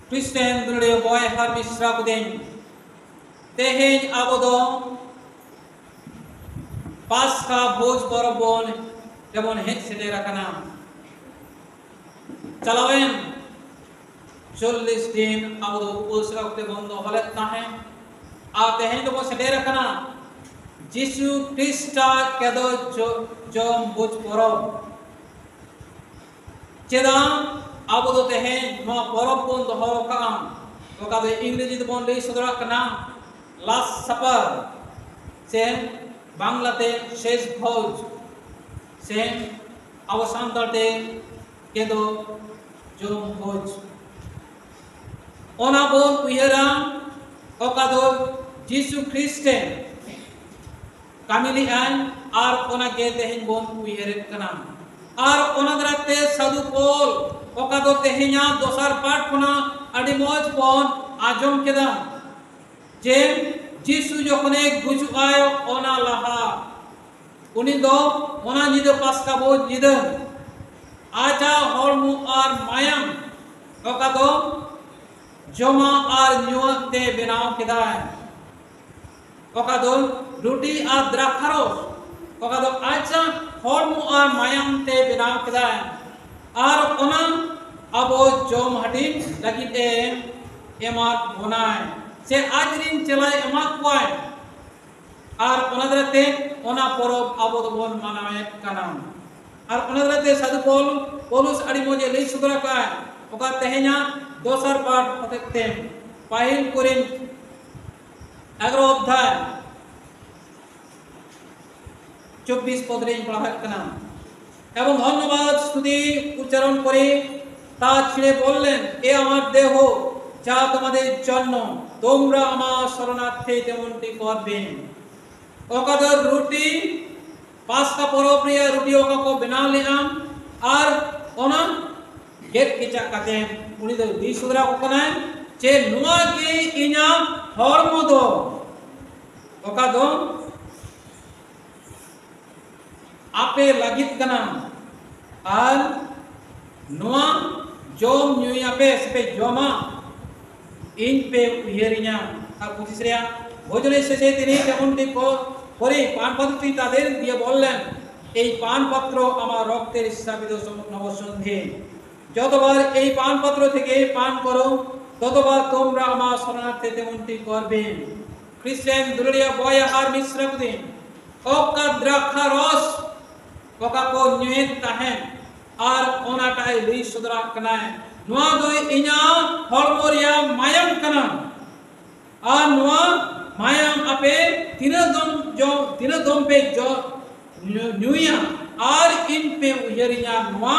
Kristen dunia boy har misra kudeng tehej abodo pasca bhoj borobon jemon hej sedera kana chalawen 40 दिन abodo upasra ukte bondo halet tahe a tehej do sedera kana Jisu Krista kedo jom bhoj borob chedang Abu do tehen no porop pun doho kaam oka do इंग्रेजी bon lei sodora kana last supper sen banglate shesh bhoj sen awasan darte kedo jom bhoj ona bon uyera oka do jisu kristen kamili an ar ona ge tehen bon uyere kana ar ona drate sadhu pol oka do tehenya dosar part khona adi moj pon ajom keda je jisu jokhone guju ayo ona laha uni do ona nide paska bo nide aja hormu ar mayam oka do joma ar nyuat te benaw keda oka do ruti ar drakharos oka do aja hormu ar mayam te benaw keda ar ona abo jom hati lagi emat bonai se ajrin celai emat kuai ar ona drate ona porob abo do bon manawe kanam ar ona drate sadhu polus adi moje lei sudra kai oka tehenya dosar part hotekte pahil korin 11 অধ্যায় 24 পদ রে পড়া কানা এবং ধন্যবাদ স্তুতি উচ্চারণ করে তা ছিঁড়ে বললেন এ আমার দেহ যা তোমাদের জন্য তোমরা আমার শরণার্থে তেমনটি করবে ওকাদর রুটি পাঁচটা পরপ্রিয়া রুটি ওকাকো বেনা লিলাম আর ওনা গেট কিচা কাতে উনি তো দিশুরা কোনায় যে নোয়া কে ইনা হরমদ ওকাদো আপে লাগিত কানা আর নোয়া jom nyuya pe sepe joma in pe uyerinya আর 25 রে ভোজনের শেষে তিনি যেমনটি করে পানপাত্রটি তাদের দিয়ে বললেন এই পানপাত্র আমার রক্তের স্থাপিত নবসন্ধি যতবার এই পানপাত্র থেকে পান করো ততবার তোমরা আমার শরণার্থে তেমনটি করবে খ্রিস্টান দুলিয়া বয় আর মিশ্রকদিন ওকা দ্রাক্ষা রস ওকা কো নিয়ত তাহেন আর ওনাটাই লই সদরা কানা নোয়া দই ইনা হরমোরিয়া মায়াম কানা আর নোয়া মায়াম আপে তিনদম পে জ নুয়া আর ইন পে উয়রিয়া নোয়া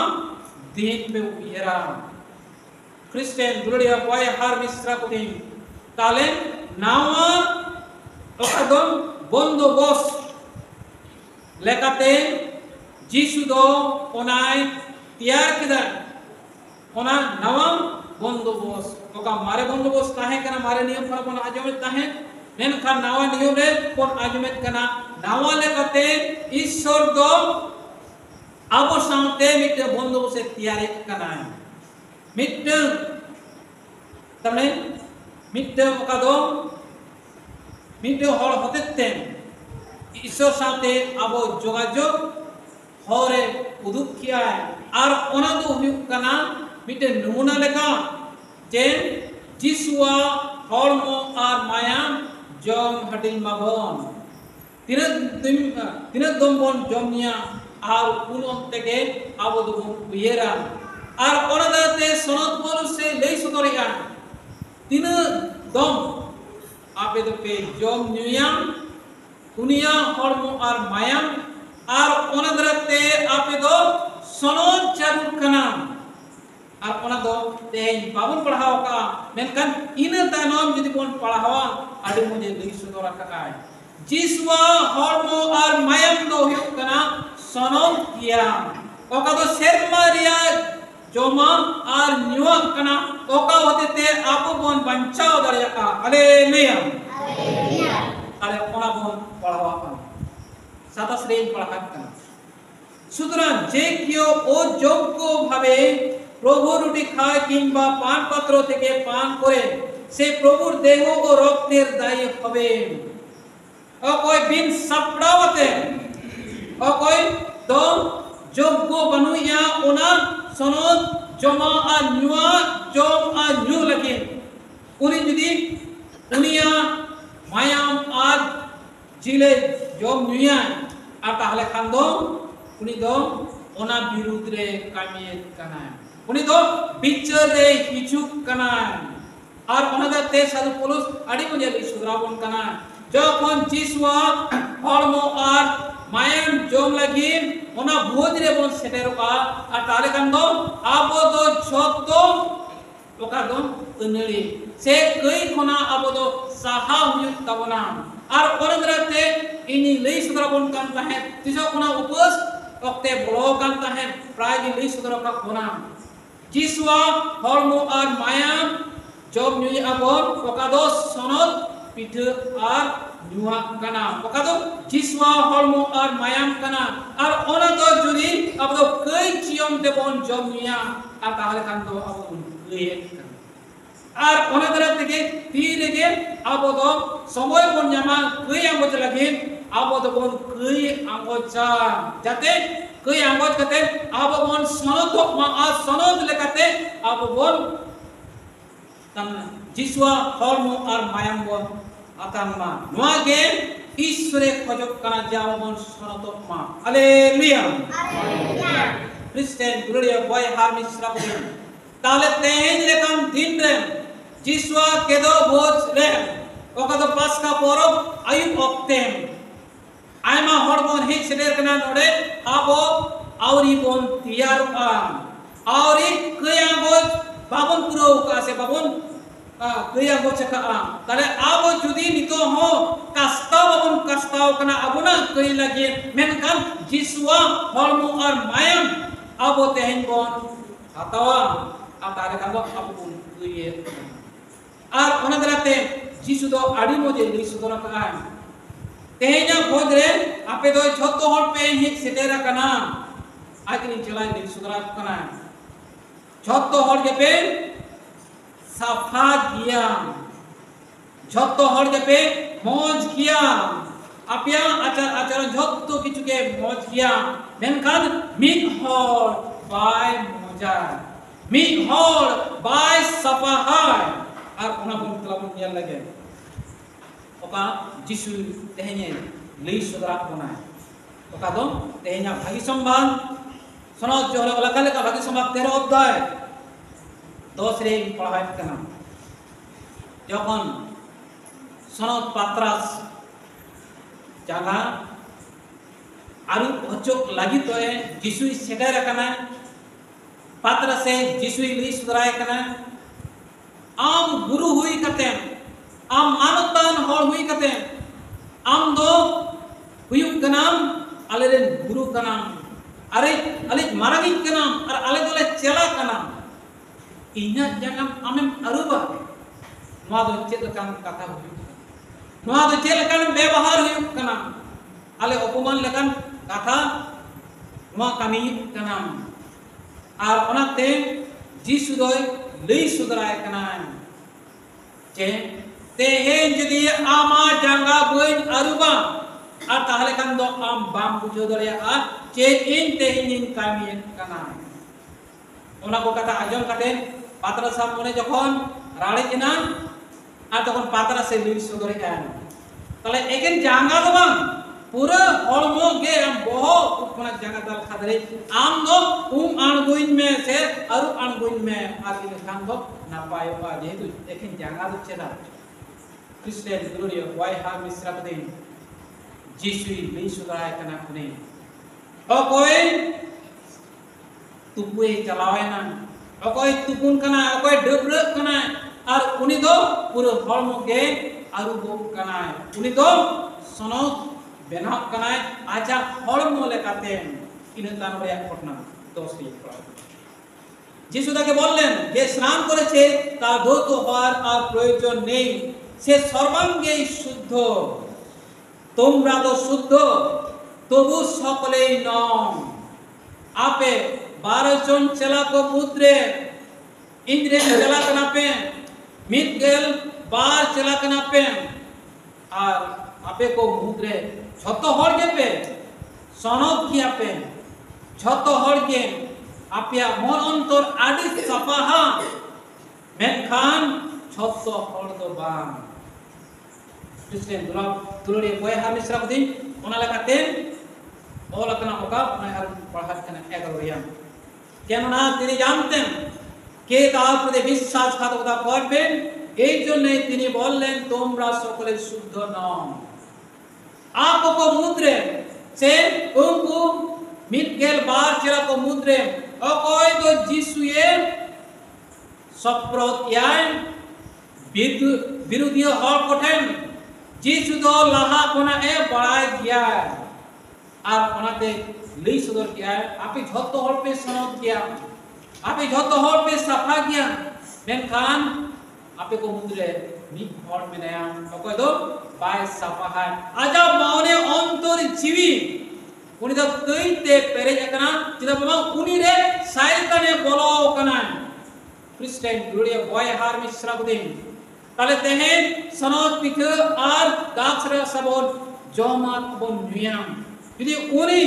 দিন পে উয়রা খ্রিস্টান দুলিয়া বয় হার মিশ্রা কুদিন তালে নাওয়া একদম বন্দোবস্ত লেখাতে যিশু দো ওনায় तैयार किदा ओना नवा बंदोबस्त ओका मारे बंदोबस्त ताहे कना मारे नियम फल बन आजमेत ताहे नेन खा नवा नियम रे कोन आजमेत कना नवा लेकते ईश्वर दो आबो सामते मिटे बंदोबस्त तैयार कना मिटे तमने मिटे ओका दो मिटे हर हतेते ईश्वर सामते आबो जोगाजोग हरे उदुक किया আর ওনা তো হুয়ুক কানা মিটে নমুনা লেখা যে যিশুয়া হরম আর মায়াম জম হাটিল মাবন তিন দমবন জমিয়া আর উনম থেকে আবদ উয়েরা আর ওনাদাতে সনদ বলছে লেই সদরিয়া তিন দম আপে দকে জম নিয়াম দুনিয়া হরম আর মায়াম আর ওনাদাতে আপে দো सनोद जरूर कना और ओना दो तेज बाबुन पढ़ाओ का मेनकन इन तानम यदि बोन पढ़ावा आदि मुझे लई सुदरा का जिसवा हरमो और मायम दो हुयु कना सनोद किया ओका दो शर्मारिया जोमा और न्युआ कना ओका होते ते आपो बोन बंचाओ दरिया का हालेलुया अरे ओना बोन पढ़ावा का साता श्रेणी पढ़ा का সুতরাং যে কেউ অযোগ্য ভাবে প্রভু রুটি খায় কিংবা পান পাত্র থেকে পান করে সে প্রভুর দেহ ও রক্তের দায়ী হবে। অকয় বিন সাপড়াওয়াতে অকয় তো যোগ্য বানুইয়া ওনা সনদ জমা আর নিয়া জম আর নিউ লাগে উনি যদি উনিয়া মায়াম আর জিলে জম নিয়া আর তাহলে খান দো উনি দো ওনা বিরুদ্ধ রে কামিয়ে কানা উনি দো বিচার রে হিচুক কানা আর ওনাদের তে সাধু পুলিশ আড়ি মজে সুদ্রাবন কানা যখন যিশুয়া হর্ম আর মায়াম জম লাগিন ওনা ভোজ রে বন সেটেরকা আর তাহলে খান দো আবো দো যত ওকা দো উনড়ি সে কই খনা আবো দো সাহা হুয়ুক তাবনা আর ওনাদেরতে ইনি লই সুদ্রাবন কান তাহে তিসো কোনা উপস অক্তে বড় কান তাহে প্রায় লই সুদ্রাবন কোনা যিশুয়া হর্ম আর মায়াম জব নিউ আবর ওকাদো সনদ পিঠ আর নিউয়া কানা ওকাদো যিশুয়া হর্ম আর মায়াম কানা আর ওনাদো যদি আবদো কই চিয়ম দেবন জব নিয়া আর তাহলে কান দো আবো লইয়ে আর ওনাদের থেকে তীরেগে আবদো সময় বন জামা কই আঙ্গজ লাগে আবদো বন কই আঙ্গজা যাতে কই আঙ্গজ কাতে আবো বন সনদ মা আর সনদ লেখাতে আবো বন যিশুয়া হর্ম আর মায়াম বন আতামা নোয়া গে ঈশ্বরে খজক কানা যাও বন সনদ মা হালেলুয়া হালেলুয়া খ্রিস্টান গুরুড়িয়া বয় হার মিশ্রা বলে তাহলে তেহেন লেখাম দিন রে যিশুয়া কেদো ভোজ রে ওকাদো পাসকা পরব আয়ুব অক্তেম আইমা হড়বন হে সেদের কানা নড়ে আবো আউরি বন তিয়ার আউরি কয়া ভোজ বাবন পুরো কাছে বাবন কয়া ভোজ কা তাহলে আবো যদি নিতো হ কাস্তাও বাবন কাস্তাও কানা আবো না কই লাগে মেনকান যিশুয়া হড়ম আর মায়াম আবো তেহেন বন আতাওয়া আতারে কাবো আবো কইয়ে আর ওনাদেরতে যিশু দো আড়ি মজে লই সুদরা কান তেহেনা ভোজরে আপে দো যত হল পে হি সেটেরা কানা আজনি চলাই লই সুদরা কানা যত হল কে পে সাফা গিয়া যত হল কে পে মজ গিয়া আপিয়া আচার আচার যত কিছুকে মজ গিয়া মেনকান মিক হল বাই মজা মিক হল বাই সাফা হায় আর ওনা বন তলাবন নিয়া লাগে ওকা যিশু তেহেনে লই সুদরা কোনা ওকা দো তেহেনা ভাগি সম্মান সনদ জহলে ওলাকা লেখা ভাগি সম্মান 13 অধ্যায় 10 রে পড়ায় কানা যখন সনদ পাত্রাস জাগা আরু হচক লাগি তোয়ে যিশু সেটাই রাখানা পাত্রাসে যিশু লই সুদরায় কানা आम गुरु हुई कते आम मानवतान हर हुई कते आम दो हुयुक कनाम आलेरेन गुरु कनाम अरे अले मारागी कनाम और आले दोले चेला कनाम इना जंगम आमेम अरुबा नोआ दो चेत लकान कथा हुयुक नोआ दो चेत लकान व्यवहार हुयुक कनाम आले अपमान लकान कथा नोआ कमी कनाम और ओनाते যিশু দয় লই সুদরায় কানা যে তেহেন যদি আমা জাঙ্গা বইন আরুবা আর তাহলে কান দো আম বাম বুঝো দরিয়া আর যে ইন তেহিন কামিয়েন কানা ওনা কো কথা আজম কাটেন পাত্রা সাহেব মনে যখন রাড়ি কিনা আর তখন পাত্রা সে লই সুদরে আন তাহলে একেন জাঙ্গা দো বাং पूरा हॉलमो गे हम बहुत उपना जगह दल खादरे आम दो अणगोइन में से अरु अणगोइन में आदि खान दो ना पायो पा जे तो लेकिन जगह दो चला क्रिश्चियन ग्लोरिया वाई हा मिश्रा पदेन जिसुई लई सुदराय कना कुने ओ कोई तुपुए चलावे ना ओ कोई तुपुन कना ओ कोई डबरे कना और उनी दो पूरा हॉलमो गे अरु गो कना उनी दो सनो बेनाव कनाय आजा हड़मो लेकाते इने तान रे घटना 10 টি যিশু তাকে বললেন যে স্নান করেছে তার ধৌত হওয়ার আর প্রয়োজন নেই সে সর্বাঙ্গেই শুদ্ধ তোমরা তো শুদ্ধ তবু সকলেই নও আপে 12 जन चला को मुद्रे इंद्रे चला कना पे मिदगेल बार चला कना पे और आपे को मुद्रे छोटो हर के पे सनद किया पे छोटो हर के आपया मन अंतर आदि सपाहा मेनखान छोटो हर दो बांग Kristen tuluri boy hamis rabdi ona lakate ola kana oka ona har पढ़ात kana एगोरियम কেননা তিনি জানতেন কে তার প্রতি বিশ্বাসঘাতকতা করবেন এই জন্যই তিনি বললেন তোমরা সকলে শুদ্ধ নও आपको मुद्रे से उनको मिटगेल बार चला को मुद्रे अकोय तो जिसुए सप्रत याय विरोधी हर कोठेन जिसु तो लाहा कोना ए बड़ाय गया और ओनाते लई सदर किया आपे झतो हर पे सनद किया आपे झतो हर पे सफा किया मेनखान आपे को मुद्रे नि हर मेनाया अकोय तो बाय सफा है आजा माने अंतर जीवी उनी तो कईते पेरे जकना चिदा बाबा उनी रे साइकाने बोलो कना क्रिस्टियन गुड़िया बॉय हार मिश्रा बुदिन ताले तेहेन सनद पिके और दाक्षरा सबोन जोमात बोन नुयाम यदि उनी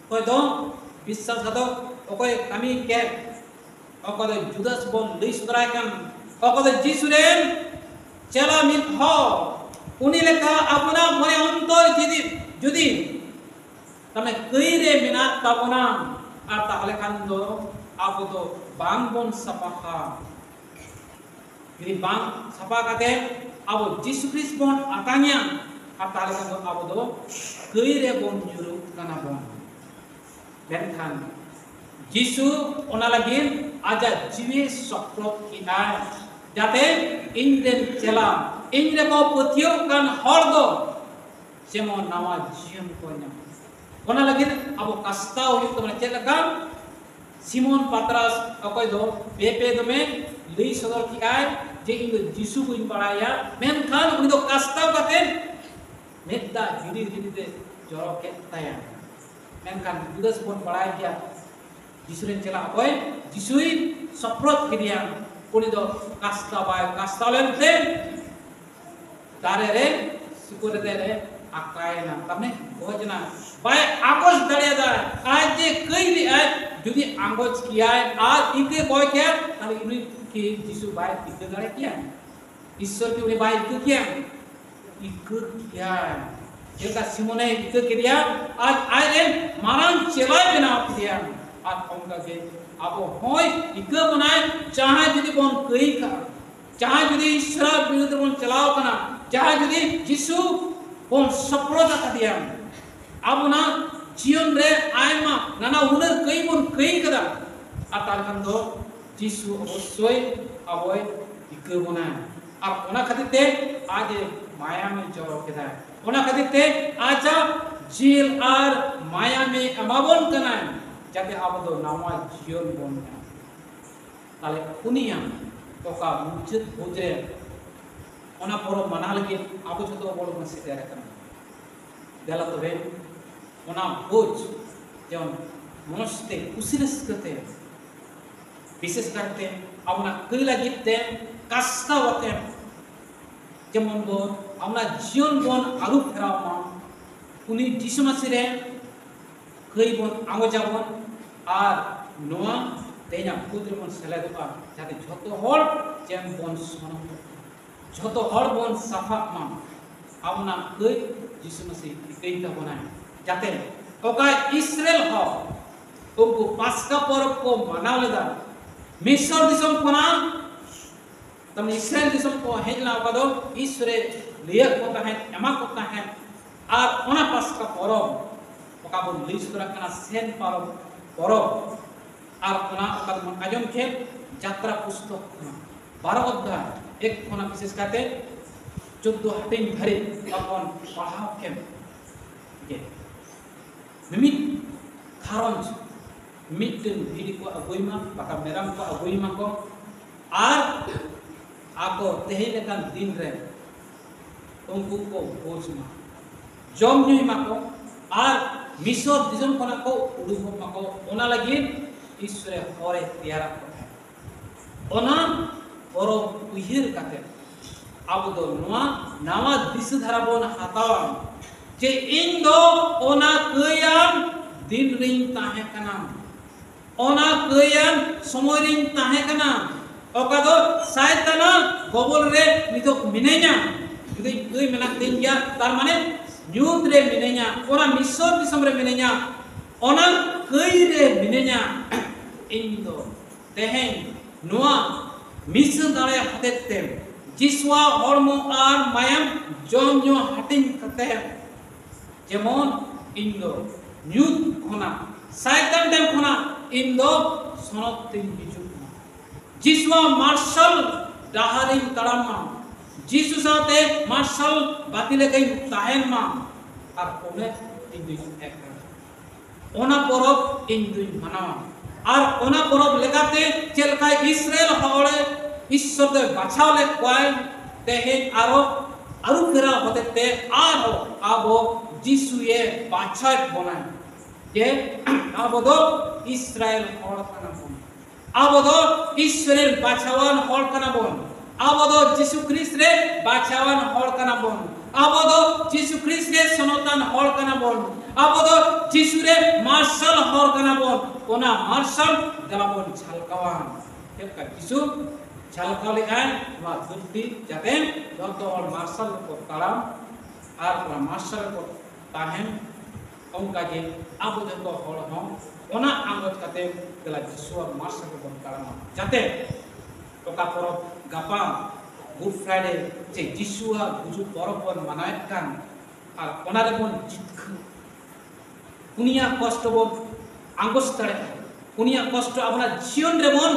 कोई दो বিশ্বাস ঘাতক ওকয় আমি কে ওকয় জুদাস বন লই সুদরাই কান ওকয় যিশুরেন চেলা মিন হ উনি লেখা আপনা মনে অন্তর যদি তাহলে কইরে মিনাত তাবনা আর তাহলে খান দো আবো তো বাং বন সাপাহা যদি বাং সাপা কাতে আবো যিশু খ্রিস্ট বন আতানিয়া আর তাহলে খান দো আবো দো কইরে বন জুরু কানা বন मेनखान जिसु ओना लगिन आजा जीवे सप्रत किना जाते इंद्रेन चला इंद्रे को पथियो कान हर दो जेमन नामा जीवन को ना ओना लगिन अब कष्टा होई तो माने चेलका सिमोन पात्रास अकय दो बेपे दो में लई सदर किया जे इन जिसु को इन बड़ाया मेनखान उनी दो कष्टा काते मेत्ता गिरी गिरीते जरो के ताया मेनखान जुदास बोन बड़ाय गया जिसुरेन चला कोई जिसुई सप्रत किया उनी दो कास्ता बाय कास्ता लेनते तारे रे सुकुरे रे आकाय ना तमने भोजना बाय आगोज दड़े दा आज जे कई भी है যদি आगोज किया है आज इके बॉय क्या ताले इनी की जिसु बाय इके दड़े किया ईश्वर की उनी बाय इके किया जेका सिमोने इके किया आज आए मारान चेलाय बनाव किया आज उनका के अब होय इके बनाए चाहे यदि बन कई का चाहे यदि ईश्वर विरुद्ध बन चलाओ कना चाहे यदि जिसु बन सप्रत का दिया अब ना जीवन रे आयमा नाना उनर कई बन कई कदा आतार खान दो जिसु अवश्य अबय इके बनाए और ओना खातिर आज माया में जरो केदा ओना खातिर आजा जेल और माया में अमाबन कना जाते अब दो नावा जीवन बन ताले उनिया ओका मुचित बुझरे ओना परो मना लगे अब जतो बोलो मसे तेरे कना देला तो बे ओना बुझ जन मनस्ते कुसिरस करते विशेष करते अब ना कई लगिते कष्टा होते जेमन बोन আমরা জীবন বন আরো ফেরাও উনি যিশু মাসিরে কই বন আঙ্গো যাবন আর নোয়া তেনা পুত্র বন সেলাই দোকা যাতে যত হর যেন বন সনম যত হর বন সাফা মা আপনা কই যিশু মাসি কইতা বনায় যাতে ওকা ইসরায়েল হ ওকো পাসকা পরব को মানাও लेदा मिस्र दिसम कोना तम इस्राएल दिसम को हेजना ओका दो ईश्वरे लिया को है एमा को है और ओना पास का परब ओका बन लई सुदरा कना सेन परब और ओना ओका मन आजम के यात्रा पुस्तक 12 अध्याय एक कोना विशेष करते 14 हटिन धरे अपन पढ़ाओ के मिमित खारंज मिटन भिड़ी को अगुइमा बाका मेराम को अगुइमा को और आको तेहेले का दिन रे उनको को भोज मा जम न्युई माको और मिसर दिसम खना को उडुक माको ओना लगी ईश्वरे हरे तैयार को ओना बरो उहिर काते अब दो नवा दिस धारा बोन हातावा जे इन दो ओना कयाम दिन रिंग ताहे कना ओना कयाम समय रिंग ताहे कना ओका दो सायताना गोबल रे नितो मिने냐 जुदि कय मेना तिंया तार माने न्यूत रे मिने냐 ओना मिसर दिसम रे मिने냐 ओना कय रे मिने냐 इन दो तेहें नोआ मिस दाड़े हतेते जिसवा हरमो आर मायम जम जो हटिंग कते जेमन इंदो न्यूत खना साइतन देम खना इंदो सनत तिन बिजु जिसवा मार्शल डाहारिन तड़ामा जिसु साथे मार्शल बातिले कई ताहेन मा आर ओने इंदु एक ओना परब इंदु मानावा আর ওনা পরব লেখাতে চেলকাই ইসরায়েল হড়ে ঈশ্বর দে বাছাওলে কয় তেহে আরো ফেরা হতেতে আরো আবো যিশুয়ে বাছাই বনায় যে আবো দো ইসরায়েল হড় কানা বন আবো দো ঈশ্বরের বাছাওয়ান হড় কানা বন আবো দো যিশু খ্রিস্ট রে বাছাওয়ান হড় কানা বন আবো দো যিশু খ্রিস্ট রে সনাতন হড় কানা বন আবো দো যিশু রে মার্শাল হড় কানা বন ओना मार्शल दलाबन छलकावान हेका किसु छलकाले आन वा दुर्ति जाते जतो और मार्शल को ताराम आर ओना मार्शल को ताहेन ओंका जे आबो जतो हल हो ओना आंगत काते गला जिसुआ मार्शल को ताराम जाते ओका परब गापा गुड फ्राइडे जे जिसुआ गुजु परबन मानायत कान आर ओना रे बन जितखु दुनिया कष्ट बन आंगोस तड़े उनिया कष्ट अपना जीवन रे मन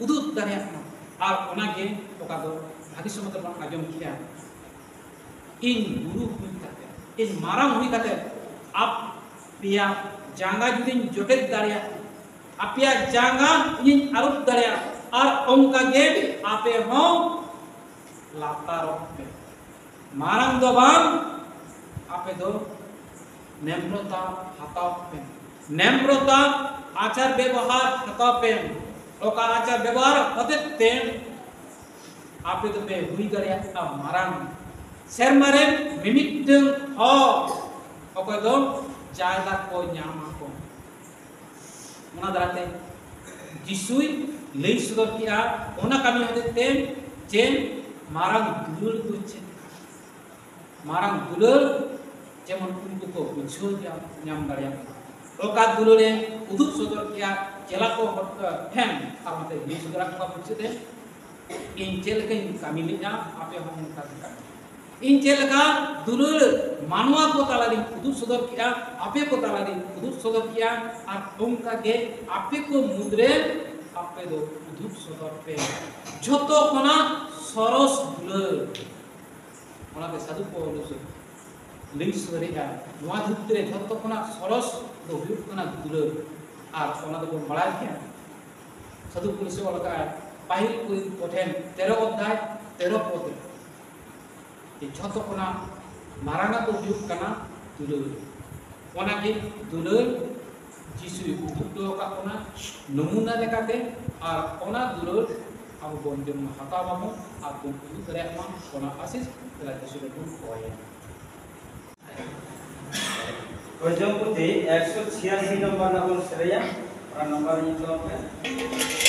उदुत तड़े और ओना के ओका दो भागी समत बन आजम किया इन गुरु हुई काते इन माराम हुई काते आप पिया जांगा जुदिन जोटे दाड़िया आपिया जांगा इन आरुप दाड़िया और ओंका के आपे हो लातारो पे माराम दो बाम आपे दो नेम्रता हाताव पे नेम्रता आचार व्यवहार हतापेम ओका आचार व्यवहार हतेते आपे तो पे हुई गया आ मारान शेर मारे मिमिटन हो ओका दो जायदा को न्यामा को ओना दराते जिसुई लई सुदर किया ओना कमी हतेते जे मारान दुलुर गुचे मारान दुलुर जेमन उनको को बुझो न्याम दाड़िया ओका दुलुरे उदुक सदर किया चेला को फैन आमते नि सुदरा को पुछते इन चेल के कामिलिया आपे हम का इन चेल का दुलुर मानवा को तालारी उदुक सदर किया आपे को तालारी उदुक सदर किया और उनका के आपे को मुद्रे आपे दो उदुक सदर पे जतो कोना सरस दुलुर ओना के साधु को लिंक सदरिया नवा धुतरे जतो कोना सरस तो हुयुक कना दुलुर आर ओना दो बड़ाय के साधु पुलिस वाला पाहिल कोई कोठेन 13 अध्याय 13 पद ये जतो कोना माराना तो हुयुक कना दुलुर ओना के दुलुर जिसु उदुक का कोना नमूना लेकाते और ओना दुलुर अब बंदे हाता बामो आप उदुक करे मा ओना आशीष तेला जिसु को कोया Kojong putih 186 nomor nakon seraya orang nomor itu apa? Amen.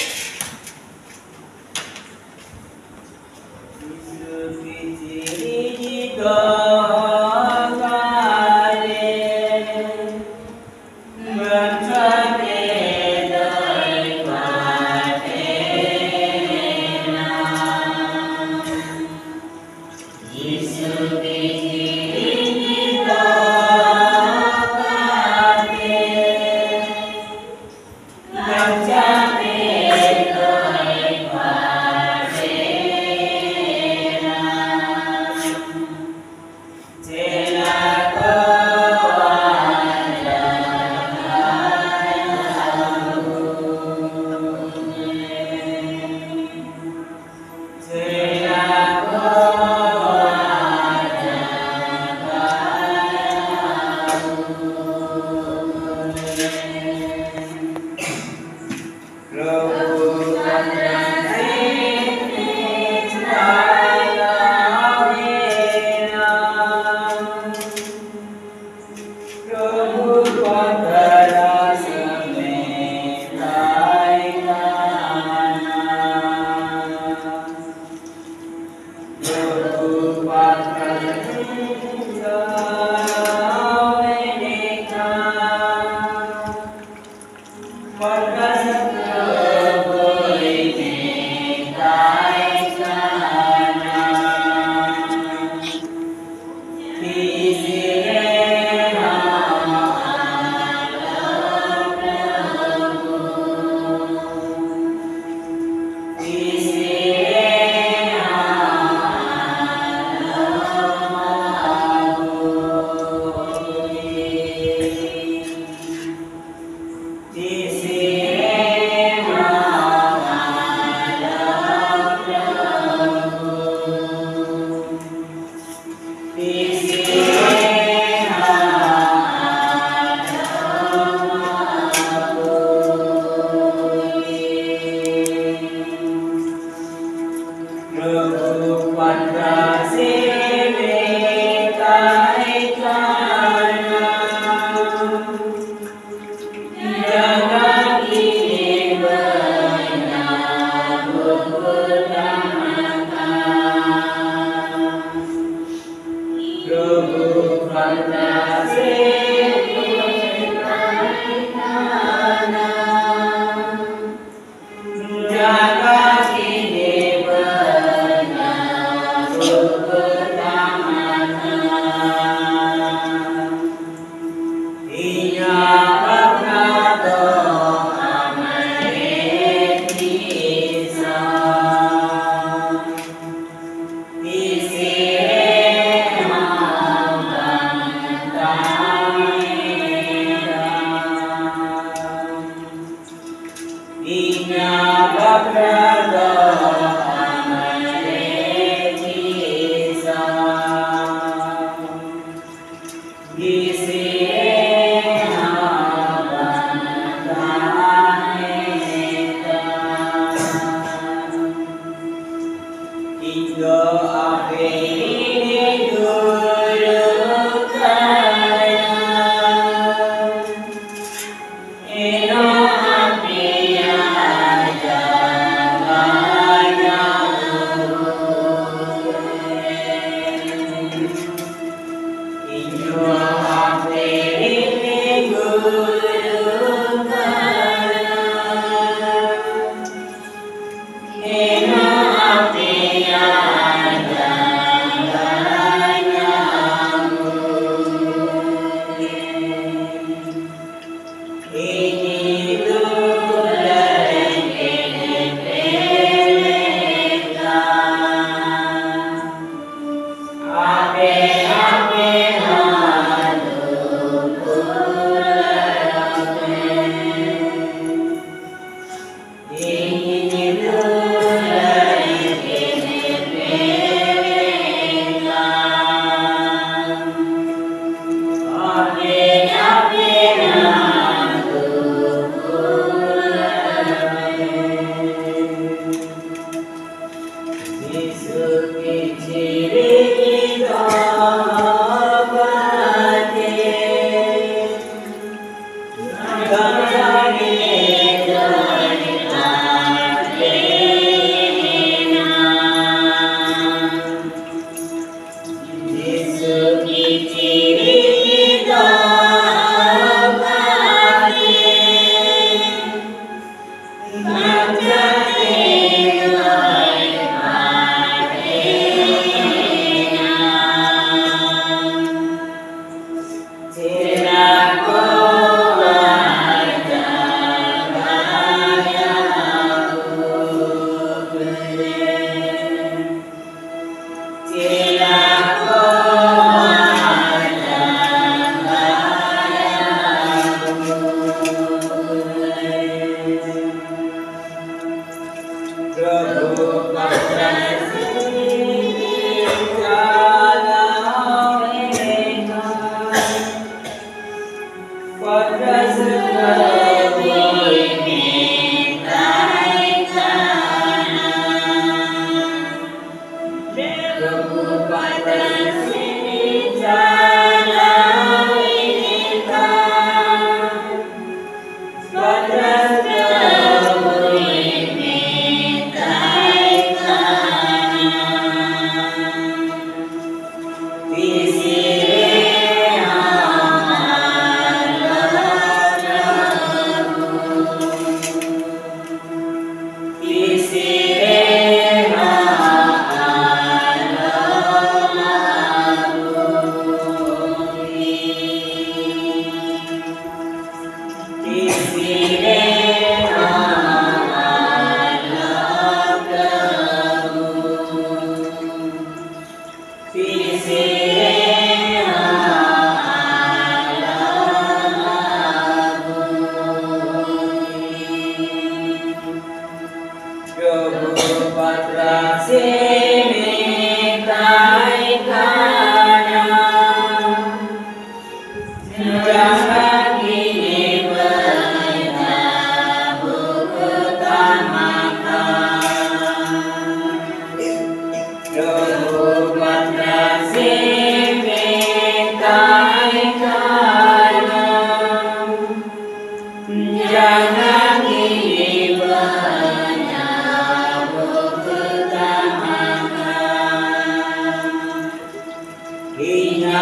Inna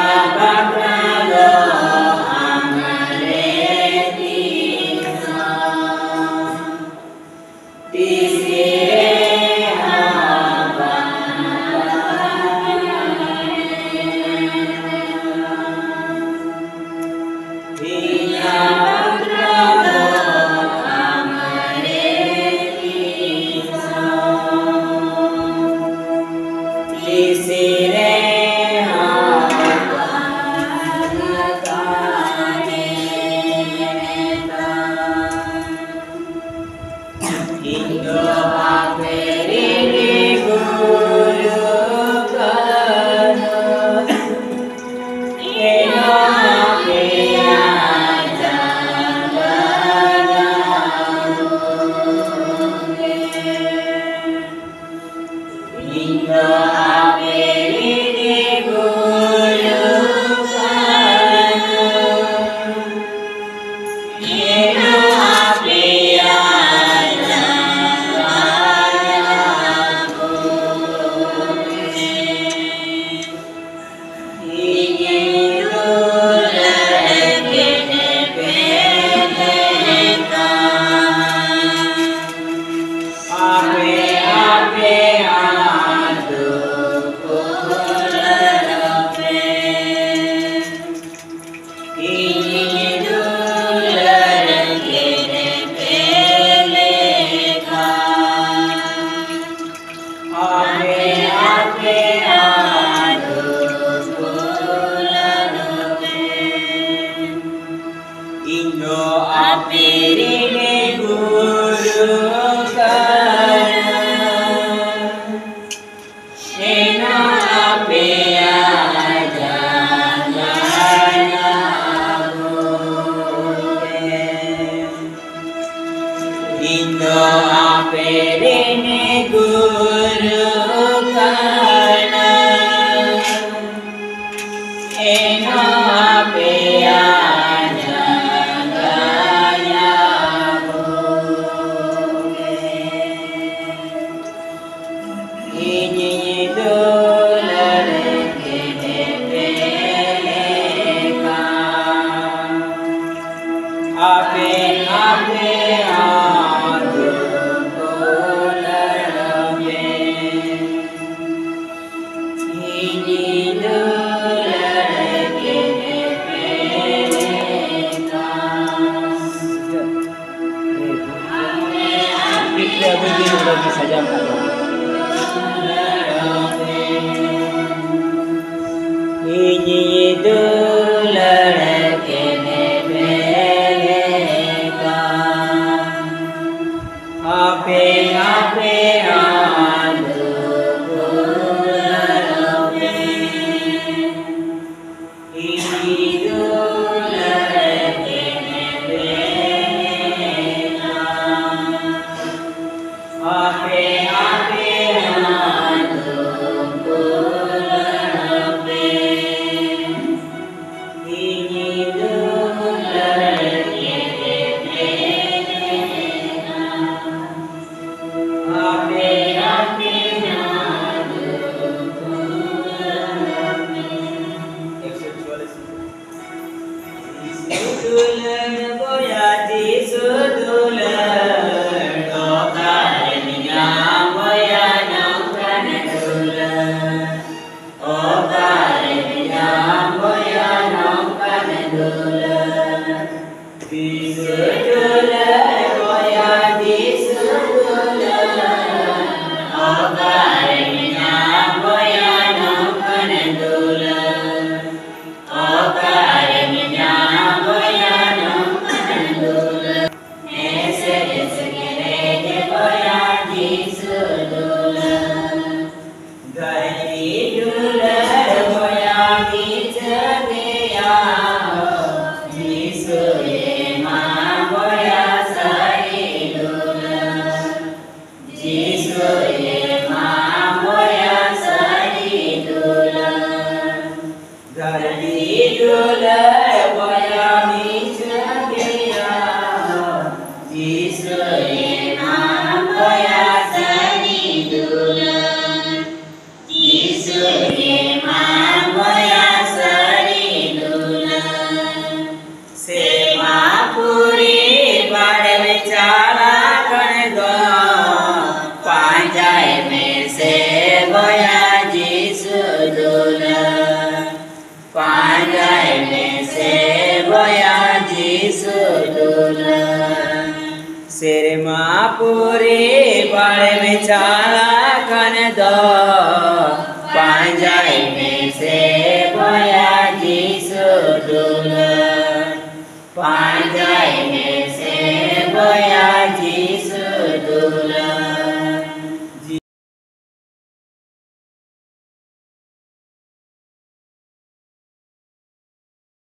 Pandai me se boya jisu dulan serma puri bale becala kan do panjai me se boya jisu dulan panjai me se boya jisu dulan